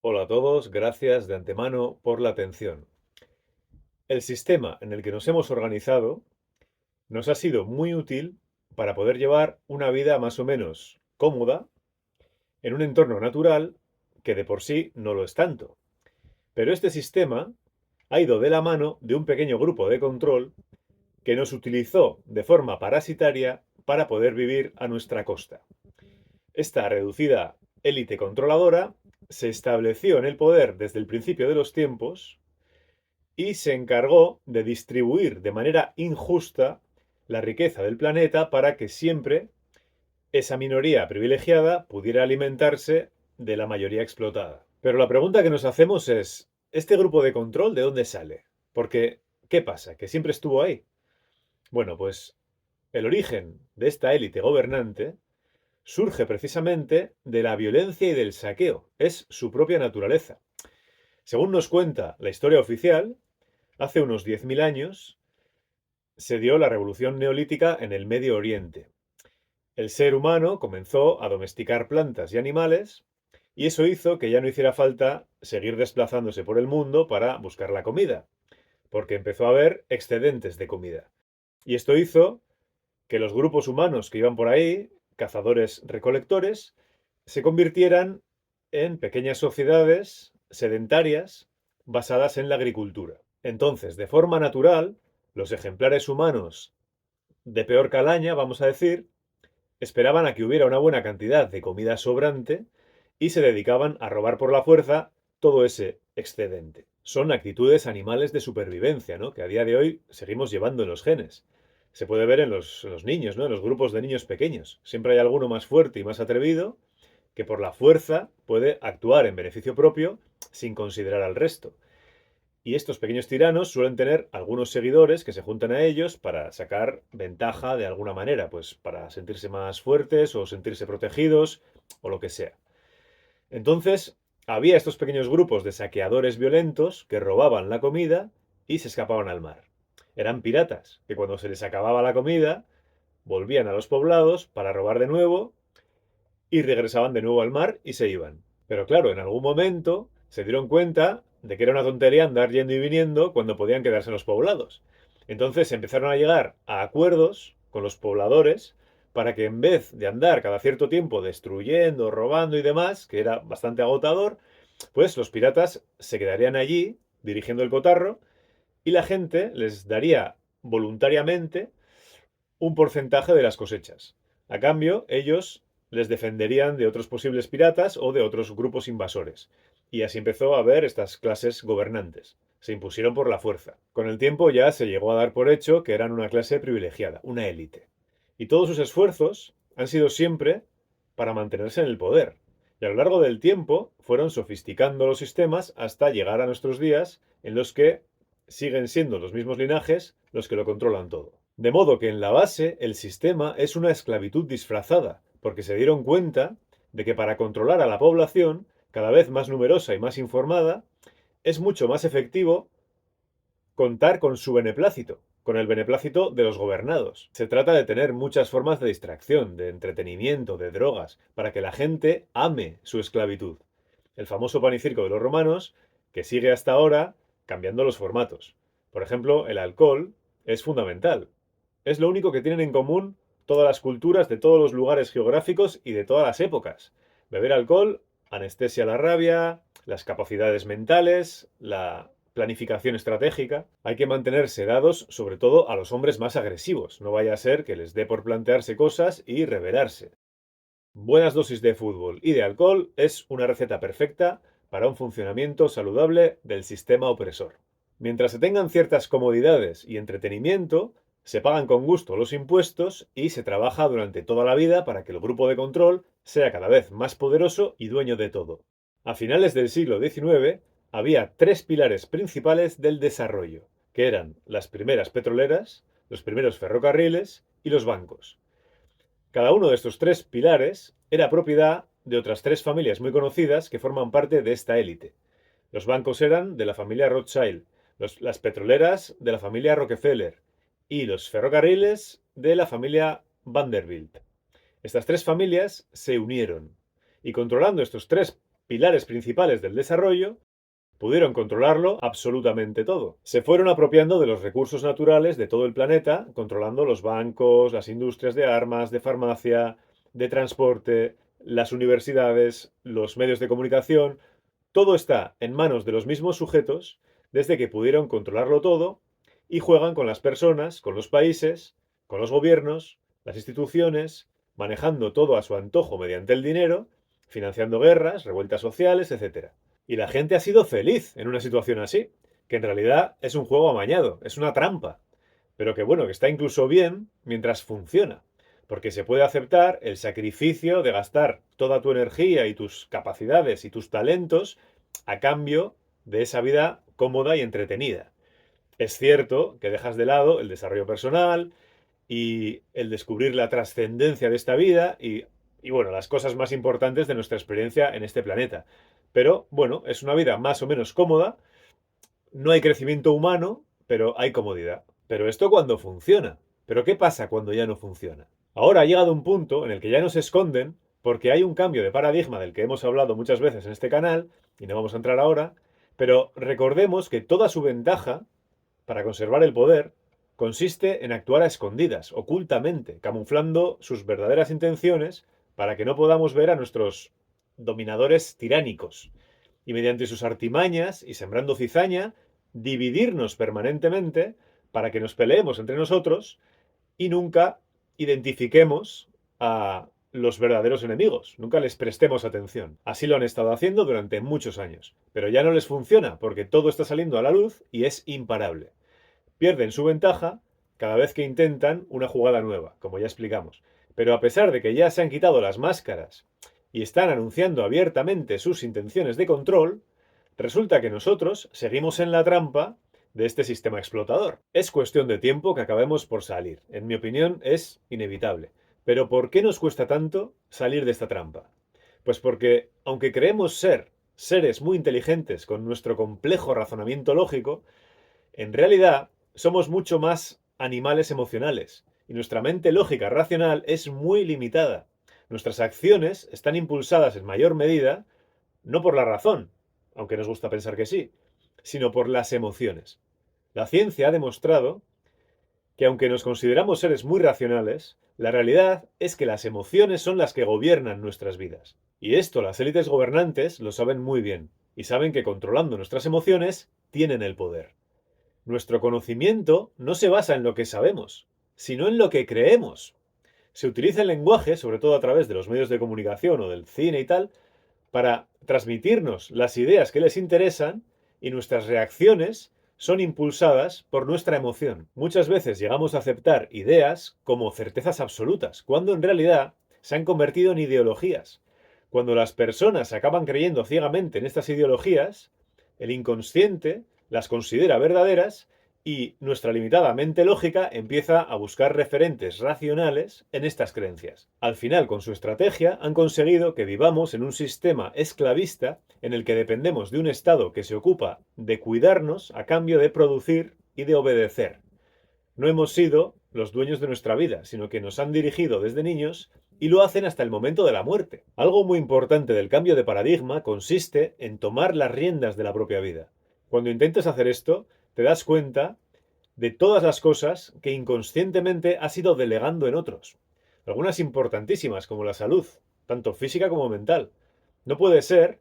Hola a todos, gracias de antemano por la atención. El sistema en el que nos hemos organizado nos ha sido muy útil para poder llevar una vida más o menos cómoda en un entorno natural que de por sí no lo es tanto. Pero este sistema ha ido de la mano de un pequeño grupo de control que nos utilizó de forma parasitaria para poder vivir a nuestra costa. Esta reducida élite controladora se estableció en el poder desde el principio de los tiempos y se encargó de distribuir de manera injusta la riqueza del planeta para que siempre esa minoría privilegiada pudiera alimentarse de la mayoría explotada. Pero la pregunta que nos hacemos es, ¿este grupo de control de dónde sale? Porque, ¿qué pasa? ¿Que siempre estuvo ahí? Bueno, pues el origen de esta élite gobernante surge precisamente de la violencia y del saqueo. Es su propia naturaleza. Según nos cuenta la historia oficial, hace unos 10.000 años se dio la revolución neolítica en el Medio Oriente. El ser humano comenzó a domesticar plantas y animales y eso hizo que ya no hiciera falta seguir desplazándose por el mundo para buscar la comida, porque empezó a haber excedentes de comida. Y esto hizo que los grupos humanos que iban por ahí, cazadores-recolectores, se convirtieran en pequeñas sociedades sedentarias basadas en la agricultura. Entonces, de forma natural, los ejemplares humanos de peor calaña, vamos a decir, esperaban a que hubiera una buena cantidad de comida sobrante y se dedicaban a robar por la fuerza todo ese excedente. Son actitudes animales de supervivencia, ¿no? Que a día de hoy seguimos llevando en los genes. Se puede ver en los niños, ¿no? En los grupos de niños pequeños. Siempre hay alguno más fuerte y más atrevido que por la fuerza puede actuar en beneficio propio sin considerar al resto. Y estos pequeños tiranos suelen tener algunos seguidores que se juntan a ellos para sacar ventaja de alguna manera, pues para sentirse más fuertes o sentirse protegidos o lo que sea. Entonces, había estos pequeños grupos de saqueadores violentos que robaban la comida y se escapaban al mar. Eran piratas, que cuando se les acababa la comida, volvían a los poblados para robar de nuevo y regresaban de nuevo al mar y se iban. Pero claro, en algún momento se dieron cuenta de que era una tontería andar yendo y viniendo cuando podían quedarse en los poblados. Entonces empezaron a llegar a acuerdos con los pobladores para que en vez de andar cada cierto tiempo destruyendo, robando y demás, que era bastante agotador, pues los piratas se quedarían allí dirigiendo el cotarro y la gente les daría voluntariamente un porcentaje de las cosechas. A cambio, ellos les defenderían de otros posibles piratas o de otros grupos invasores. Y así empezó a haber estas clases gobernantes. Se impusieron por la fuerza. Con el tiempo ya se llegó a dar por hecho que eran una clase privilegiada, una élite. Y todos sus esfuerzos han sido siempre para mantenerse en el poder. Y a lo largo del tiempo fueron sofisticando los sistemas hasta llegar a nuestros días en los que siguen siendo los mismos linajes los que lo controlan todo. De modo que en la base el sistema es una esclavitud disfrazada, porque se dieron cuenta de que para controlar a la población, cada vez más numerosa y más informada, es mucho más efectivo contar con su beneplácito, con el beneplácito de los gobernados. Se trata de tener muchas formas de distracción, de entretenimiento, de drogas, para que la gente ame su esclavitud. El famoso pan y circo de los romanos, que sigue hasta ahora cambiando los formatos. Por ejemplo, el alcohol es fundamental. Es lo único que tienen en común todas las culturas de todos los lugares geográficos y de todas las épocas. Beber alcohol anestesia la rabia, las capacidades mentales, la planificación estratégica. Hay que mantener sedados sobre todo a los hombres más agresivos. No vaya a ser que les dé por plantearse cosas y rebelarse. Buenas dosis de fútbol y de alcohol es una receta perfecta para un funcionamiento saludable del sistema opresor. Mientras se tengan ciertas comodidades y entretenimiento, se pagan con gusto los impuestos y se trabaja durante toda la vida para que el grupo de control sea cada vez más poderoso y dueño de todo. A finales del siglo XIX había tres pilares principales del desarrollo, que eran las primeras petroleras, los primeros ferrocarriles y los bancos. Cada uno de estos tres pilares era propiedad de otras tres familias muy conocidas que forman parte de esta élite. Los bancos eran de la familia Rothschild, las petroleras de la familia Rockefeller y los ferrocarriles de la familia Vanderbilt. Estas tres familias se unieron y controlando estos tres pilares principales del desarrollo, pudieron controlarlo absolutamente todo. Se fueron apropiando de los recursos naturales de todo el planeta, controlando los bancos, las industrias de armas, de farmacia, de transporte, las universidades, los medios de comunicación. Todo está en manos de los mismos sujetos desde que pudieron controlarlo todo y juegan con las personas, con los países, con los gobiernos, las instituciones, manejando todo a su antojo mediante el dinero, financiando guerras, revueltas sociales, etc. Y la gente ha sido feliz en una situación así, que en realidad es un juego amañado, es una trampa, pero que bueno, que está incluso bien mientras funciona, porque se puede aceptar el sacrificio de gastar toda tu energía y tus capacidades y tus talentos a cambio de esa vida cómoda y entretenida. Es cierto que dejas de lado el desarrollo personal y el descubrir la trascendencia de esta vida y bueno, las cosas más importantes de nuestra experiencia en este planeta. Pero bueno, es una vida más o menos cómoda, no hay crecimiento humano, pero hay comodidad. Pero esto cuando funciona. Pero ¿qué pasa cuando ya no funciona? Ahora ha llegado un punto en el que ya no se esconden porque hay un cambio de paradigma del que hemos hablado muchas veces en este canal, y no vamos a entrar ahora, pero recordemos que toda su ventaja para conservar el poder consiste en actuar a escondidas, ocultamente, camuflando sus verdaderas intenciones para que no podamos ver a nuestros dominadores tiránicos. Y mediante sus artimañas y sembrando cizaña, dividirnos permanentemente para que nos peleemos entre nosotros y nunca identifiquemos a los verdaderos enemigos, nunca les prestemos atención. Así lo han estado haciendo durante muchos años, pero ya no les funciona porque todo está saliendo a la luz y es imparable. Pierden su ventaja cada vez que intentan una jugada nueva, como ya explicamos. Pero a pesar de que ya se han quitado las máscaras y están anunciando abiertamente sus intenciones de control, resulta que nosotros seguimos en la trampa de este sistema explotador. Es cuestión de tiempo que acabemos por salir. En mi opinión, es inevitable. Pero ¿por qué nos cuesta tanto salir de esta trampa? Pues porque, aunque creemos ser seres muy inteligentes con nuestro complejo razonamiento lógico, en realidad somos mucho más animales emocionales y nuestra mente lógica racional es muy limitada. Nuestras acciones están impulsadas en mayor medida no por la razón, aunque nos gusta pensar que sí, sino por las emociones. La ciencia ha demostrado que aunque nos consideramos seres muy racionales, la realidad es que las emociones son las que gobiernan nuestras vidas. Y esto las élites gobernantes lo saben muy bien, y saben que controlando nuestras emociones tienen el poder. Nuestro conocimiento no se basa en lo que sabemos, sino en lo que creemos. Se utiliza el lenguaje, sobre todo a través de los medios de comunicación o del cine y tal, para transmitirnos las ideas que les interesan y nuestras reacciones son impulsadas por nuestra emoción. Muchas veces llegamos a aceptar ideas como certezas absolutas, cuando en realidad se han convertido en ideologías. Cuando las personas acaban creyendo ciegamente en estas ideologías, el inconsciente las considera verdaderas y nuestra limitada mente lógica empieza a buscar referentes racionales en estas creencias. Al final, con su estrategia, han conseguido que vivamos en un sistema esclavista en el que dependemos de un Estado que se ocupa de cuidarnos a cambio de producir y de obedecer. No hemos sido los dueños de nuestra vida, sino que nos han dirigido desde niños y lo hacen hasta el momento de la muerte. Algo muy importante del cambio de paradigma consiste en tomar las riendas de la propia vida. Cuando intentes hacer esto, te das cuenta de todas las cosas que inconscientemente has ido delegando en otros. Algunas importantísimas, como la salud, tanto física como mental. No puede ser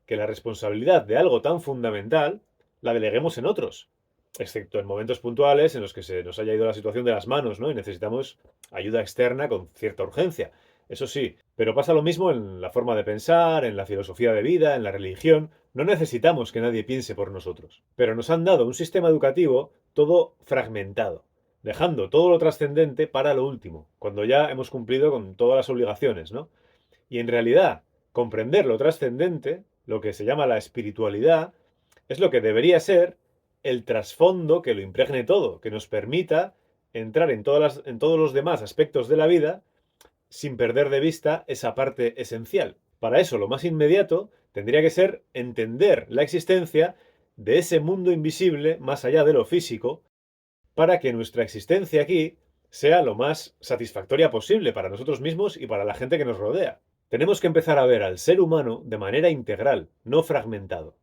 que la responsabilidad de algo tan fundamental la deleguemos en otros, excepto en momentos puntuales en los que se nos haya ido la situación de las manos, ¿no? Y necesitamos ayuda externa con cierta urgencia. Eso sí, pero pasa lo mismo en la forma de pensar, en la filosofía de vida, en la religión. No necesitamos que nadie piense por nosotros. Pero nos han dado un sistema educativo todo fragmentado, dejando todo lo trascendente para lo último, cuando ya hemos cumplido con todas las obligaciones, ¿no? Y en realidad, comprender lo trascendente, lo que se llama la espiritualidad, es lo que debería ser el trasfondo que lo impregne todo, que nos permita entrar en todos los demás aspectos de la vida sin perder de vista esa parte esencial. Para eso, lo más inmediato tendría que ser entender la existencia de ese mundo invisible más allá de lo físico, para que nuestra existencia aquí sea lo más satisfactoria posible para nosotros mismos y para la gente que nos rodea. Tenemos que empezar a ver al ser humano de manera integral, no fragmentado.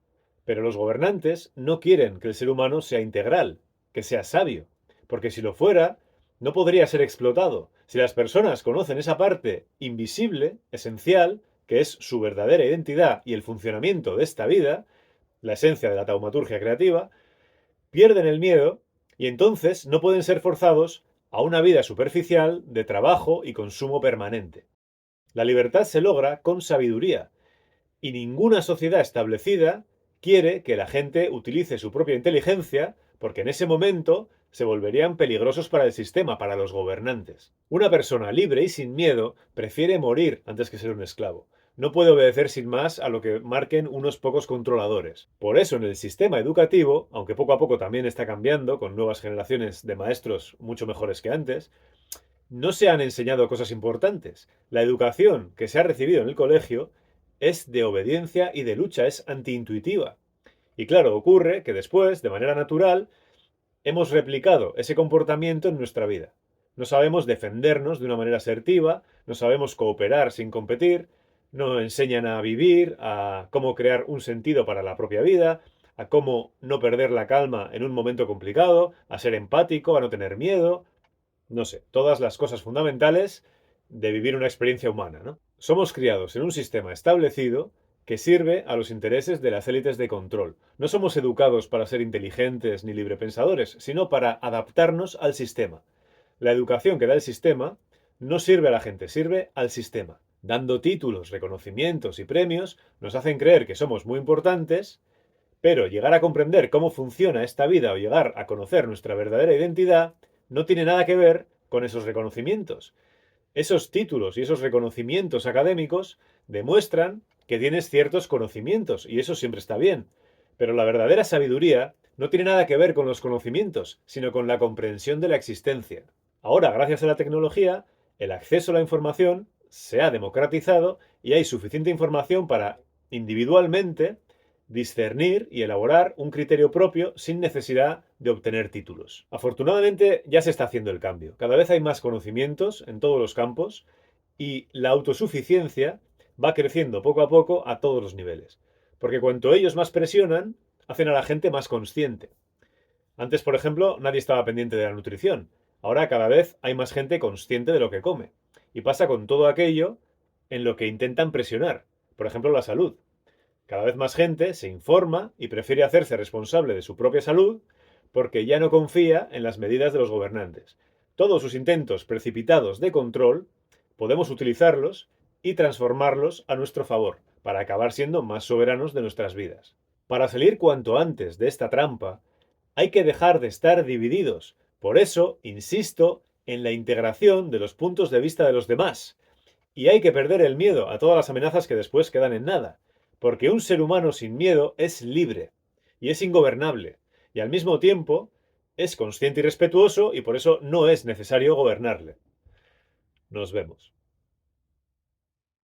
Pero los gobernantes no quieren que el ser humano sea integral, que sea sabio, porque si lo fuera, no podría ser explotado. Si las personas conocen esa parte invisible, esencial, que es su verdadera identidad y el funcionamiento de esta vida, la esencia de la taumaturgia creativa, pierden el miedo y entonces no pueden ser forzados a una vida superficial de trabajo y consumo permanente. La libertad se logra con sabiduría, y ninguna sociedad establecida quiere que la gente utilice su propia inteligencia, porque en ese momento se volverían peligrosos para el sistema, para los gobernantes. Una persona libre y sin miedo prefiere morir antes que ser un esclavo. No puede obedecer sin más a lo que marquen unos pocos controladores. Por eso en el sistema educativo, aunque poco a poco también está cambiando, con nuevas generaciones de maestros mucho mejores que antes, no se han enseñado cosas importantes. La educación que se ha recibido en el colegio es de obediencia y de lucha, es antiintuitiva. Y claro, ocurre que después, de manera natural, hemos replicado ese comportamiento en nuestra vida. No sabemos defendernos de una manera asertiva, no sabemos cooperar sin competir, no enseñan a vivir, a cómo crear un sentido para la propia vida, a cómo no perder la calma en un momento complicado, a ser empático, a no tener miedo, no sé, todas las cosas fundamentales de vivir una experiencia humana, ¿no? Somos criados en un sistema establecido que sirve a los intereses de las élites de control. No somos educados para ser inteligentes ni librepensadores, sino para adaptarnos al sistema. La educación que da el sistema no sirve a la gente, sirve al sistema. Dando títulos, reconocimientos y premios, nos hacen creer que somos muy importantes, pero llegar a comprender cómo funciona esta vida o llegar a conocer nuestra verdadera identidad no tiene nada que ver con esos reconocimientos. Esos títulos y esos reconocimientos académicos demuestran que tienes ciertos conocimientos y eso siempre está bien. Pero la verdadera sabiduría no tiene nada que ver con los conocimientos, sino con la comprensión de la existencia. Ahora, gracias a la tecnología, el acceso a la información se ha democratizado y hay suficiente información para individualmente discernir y elaborar un criterio propio sin necesidad de obtener títulos. Afortunadamente ya se está haciendo el cambio. Cada vez hay más conocimientos en todos los campos y la autosuficiencia va creciendo poco a poco a todos los niveles. Porque cuanto ellos más presionan, hacen a la gente más consciente. Antes, por ejemplo, nadie estaba pendiente de la nutrición. Ahora cada vez hay más gente consciente de lo que come. Y pasa con todo aquello en lo que intentan presionar. Por ejemplo, la salud. Cada vez más gente se informa y prefiere hacerse responsable de su propia salud porque ya no confía en las medidas de los gobernantes. Todos sus intentos precipitados de control podemos utilizarlos y transformarlos a nuestro favor para acabar siendo más soberanos de nuestras vidas. Para salir cuanto antes de esta trampa, hay que dejar de estar divididos. Por eso, insisto en la integración de los puntos de vista de los demás. Y hay que perder el miedo a todas las amenazas que después quedan en nada. Porque un ser humano sin miedo es libre y es ingobernable. Y al mismo tiempo es consciente y respetuoso y por eso no es necesario gobernarle. Nos vemos.